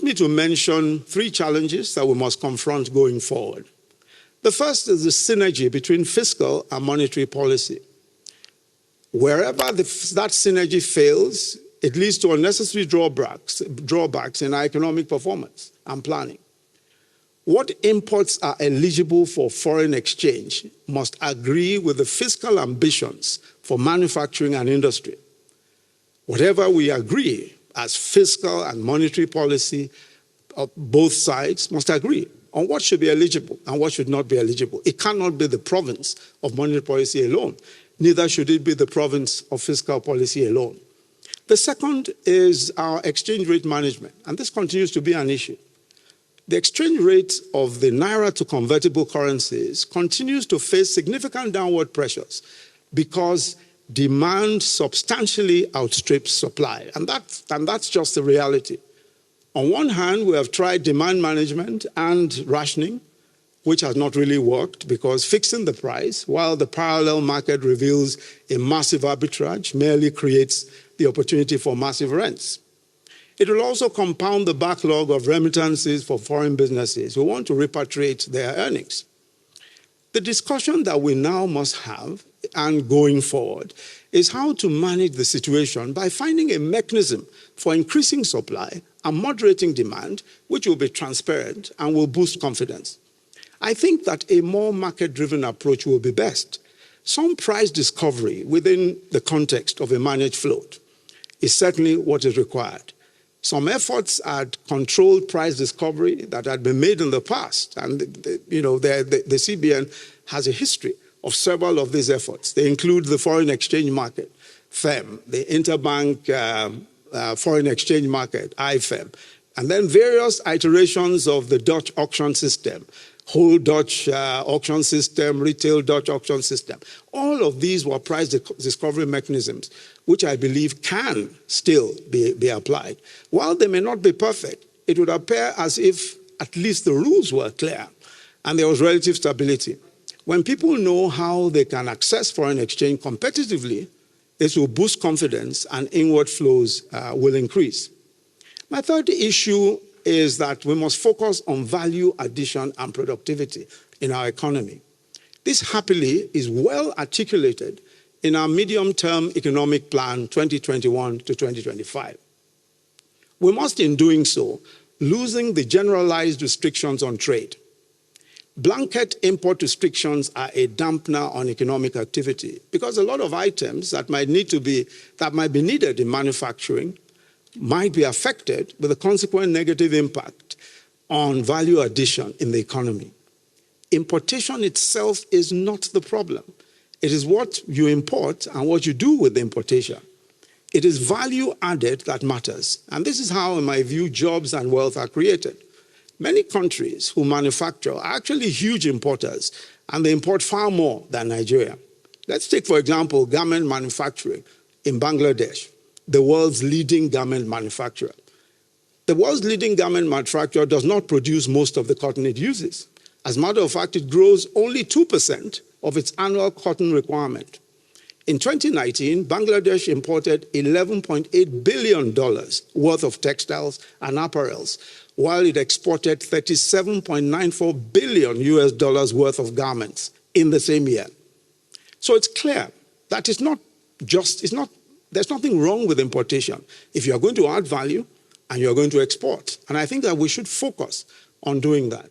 me to mention three challenges that we must confront going forward. The first is the synergy between fiscal and monetary policy. Wherever that synergy fails, it leads to unnecessary drawbacks in our economic performance and planning. What imports are eligible for foreign exchange must agree with the fiscal ambitions for manufacturing and industry. Whatever we agree as fiscal and monetary policy, both sides must agree on what should be eligible and what should not be eligible. It cannot be the province of monetary policy alone. Neither should it be the province of fiscal policy alone. The second is our exchange rate management, and this continues to be an issue. The exchange rate of the naira to convertible currencies continues to face significant downward pressures because demand substantially outstrips supply, and that's just the reality. On one hand, we have tried demand management and rationing, which has not really worked because fixing the price while the parallel market reveals a massive arbitrage merely creates the opportunity for massive rents. It will also compound the backlog of remittances for foreign businesses who want to repatriate their earnings. The discussion that we now must have, and going forward, is how to manage the situation by finding a mechanism for increasing supply and moderating demand, which will be transparent and will boost confidence. I think that a more market-driven approach will be best. Some price discovery within the context of a managed float is certainly what is required. Some efforts at controlled price discovery that had been made in the past, and the CBN has a history of several of these efforts. They include the foreign exchange market, FEM, the interbank foreign exchange market, IFEM, and then various iterations of the Dutch auction system, whole Dutch auction system, retail Dutch auction system. All of these were price discovery mechanisms, which I believe can still be applied. While they may not be perfect, it would appear as if at least the rules were clear and there was relative stability. When people know how they can access foreign exchange competitively, this will boost confidence and inward flows will increase. My third issue is that we must focus on value addition and productivity in our economy. This happily is well articulated in our medium-term economic plan 2021 to 2025. We must, in doing so, loosen the generalized restrictions on trade. Blanket import restrictions are a dampener on economic activity because a lot of items that might be needed in manufacturing might be affected with a consequent negative impact on value addition in the economy. Importation itself is not the problem. It is what you import and what you do with the importation. It is value added that matters. And this is how, in my view, jobs and wealth are created. Many countries who manufacture are actually huge importers, and they import far more than Nigeria. Let's take, for example, garment manufacturing in Bangladesh, the world's leading garment manufacturer. The world's leading garment manufacturer does not produce most of the cotton it uses. As a matter of fact, it grows only 2% of its annual cotton requirement. In 2019, Bangladesh imported $11.8 billion worth of textiles and apparels, while it exported $37.94 billion worth of garments in the same year. So it's clear that there's nothing wrong with importation if you are going to add value and you are going to export. And I think that we should focus on doing that.